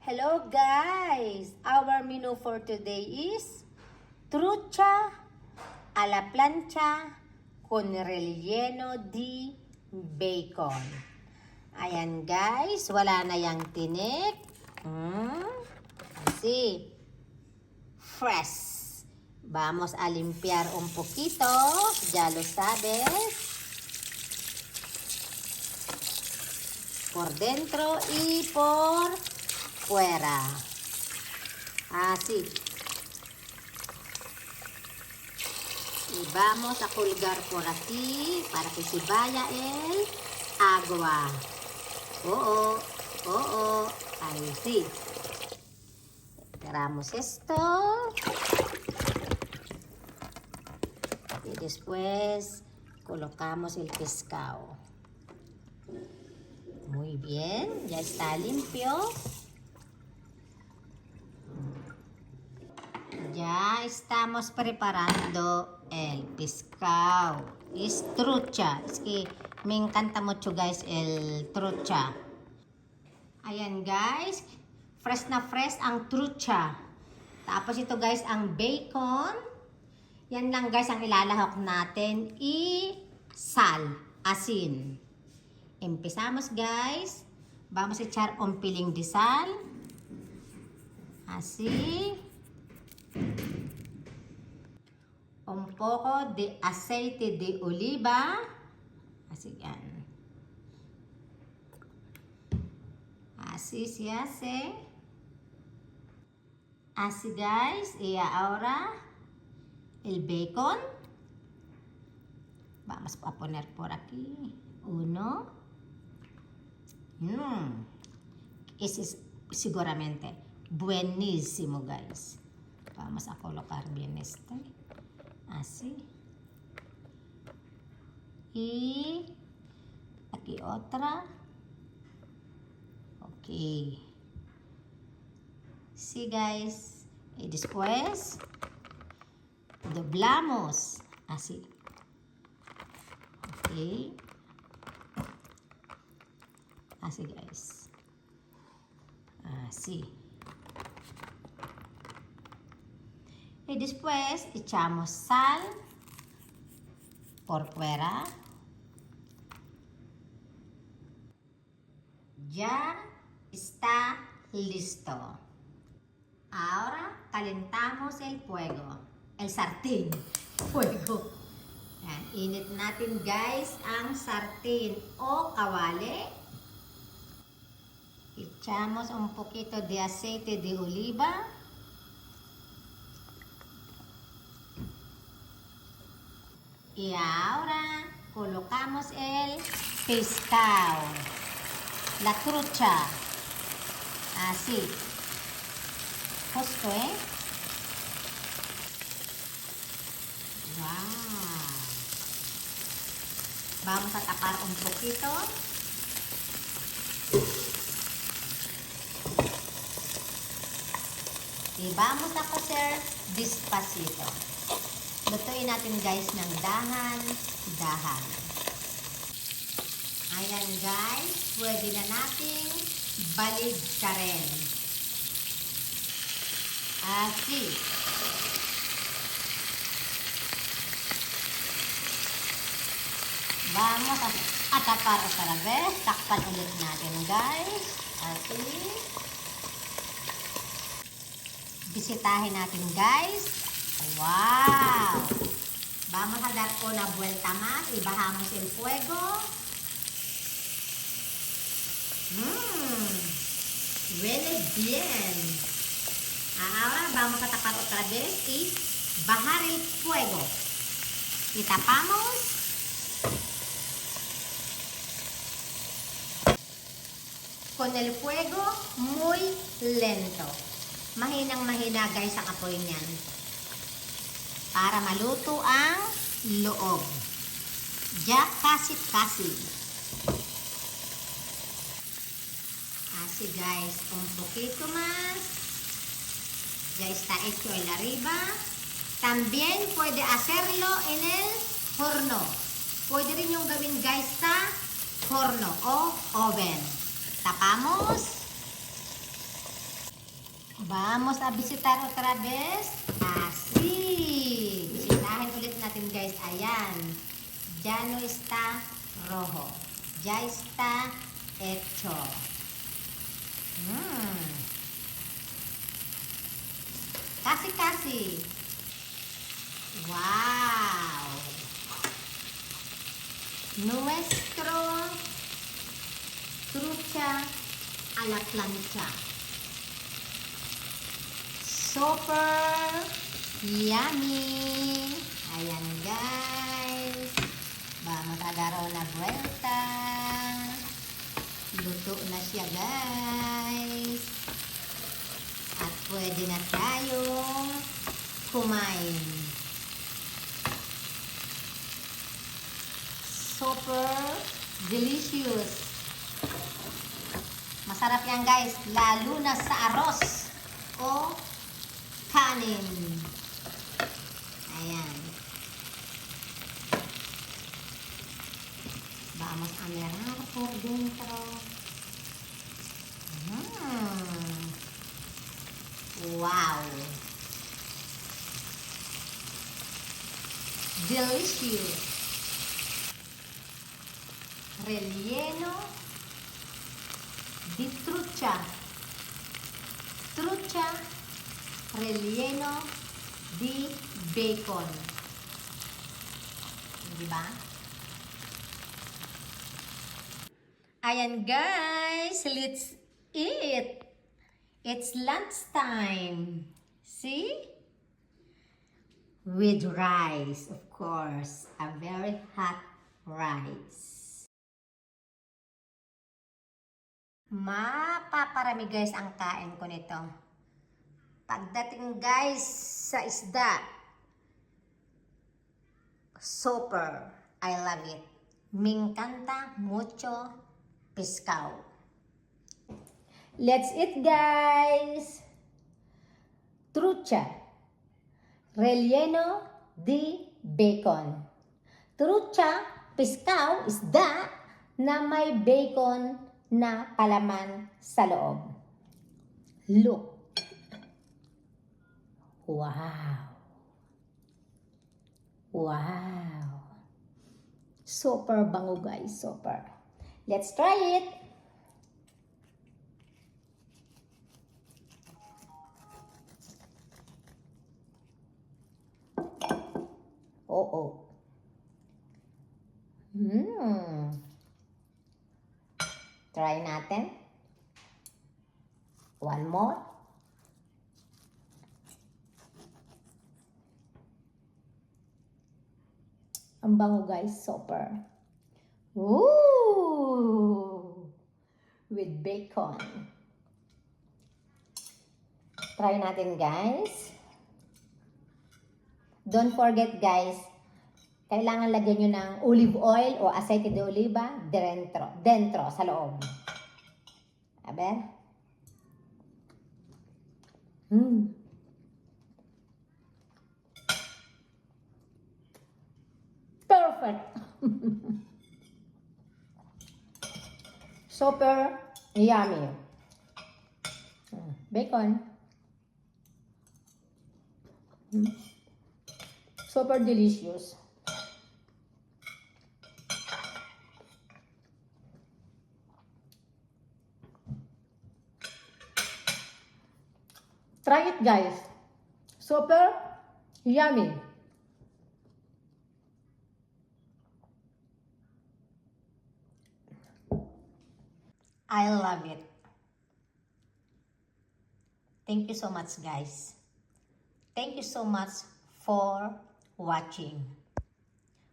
Hello guys! Our menu for today is trucha a la plancha con relleno di bacon. Ayan guys, wala na yang tinik. Así. Fresh. Vamos a limpiar un poquito, ya lo sabes. Por dentro y por fuera. Así. Y vamos a colgar por aquí para que se vaya el agua. Ahí sí. Cerramos esto. Y después colocamos el pescado. Muy bien, ya está limpio. Ya estamos preparando el pescado. Es trucha. Es que me encanta mucho guys el trucha. Ayan guys, fresh na fresh ang trucha. Tapos ito guys ang bacon. Yan lang guys ang ilalahok natin. Sal, asin. Empezamos guys. Vamos a echar un pelín de sal. Así. Un poco de aceite de oliva. Así yan. Así se hace. Así guys. Y ahora el bacon. Vamos a poner por aquí. Uno. Ese es seguramente buenísimo guys. Vamos a colocar bien este. Así. Y aquí otra. Ok. Sí guys. Y después doblamos. Así. Ok. Así guys. Así. Y después echamos sal por fuera. Ya está listo. Ahora calentamos el fuego. El sartén. Fuego. Yan. Init natin guys ang sartén o kawali. Echamos un poquito de aceite de oliva. Y ahora colocamos el pescado, la trucha, así, justo, Wow. Vamos a tapar un poquito. Y vamos a cocer despacito. Lutuin natin guys ng dahan-dahan. Ayan guys, pwede na natin baligtarin. Así. Vamos a tapar otra vez. Takpan ulit natin guys. Así. Bisitahin natin guys. Wow! Vamos a dar una vuelta más y bajamos el fuego. Huele bien. Ahora vamos a tapar otra vez y bajar el fuego. Y tapamos. Con el fuego muy lento. Mahinang-mahina guys ang apoy niyan. Para maluto ang loob. Ya casi. Así guys, un poquito más. Ya está hecho el arriba. También puede hacerlo en el horno. Pwede rin yung gawin guys sa horno o oven. Tapamos. Vamos a visitar otra vez. Así. Bisitahin ulit natin guys. Ayan. Ya no está rojo. Ya está hecho. Kasi. Wow. Nuestro trucha a la plancha. Super yummy. Ayan guys. Vamos a dar una vuelta. Luto na siya guys. At pwede na tayong kumain. Super delicious. Masarap yan guys, lalo na sa arroz o kanin. Ayan. Vamos a mirar por dentro. Wow. Delicious. Relleno di trucha. Trucha relleno di bacon. Diba? Ayan guys, let's eat. It's lunchtime. See? With rice, of course. A very hot rice. Mapaparami guys ang kain ko nito. Pagdating guys sa isda, super. I love it. Me encanta mucho pescado. Let's eat guys. Trucha relleno di bacon. Trucha, pescado, isda na may bacon na palaman sa loob. Look. Wow. Wow. Super bango guys, super. Let's try it. Oh. Try natin. One more. Ang bango guys, super. Ooh! With bacon. Try natin guys. Don't forget guys, kailangan lagyan nyo ng olive oil o aceite de oliva dentro sa loob. Aber? Perfect! Super yummy. Bacon. Super delicious. Try it guys. Super yummy. I love it. Thank you so much guys. Thank you so much for watching.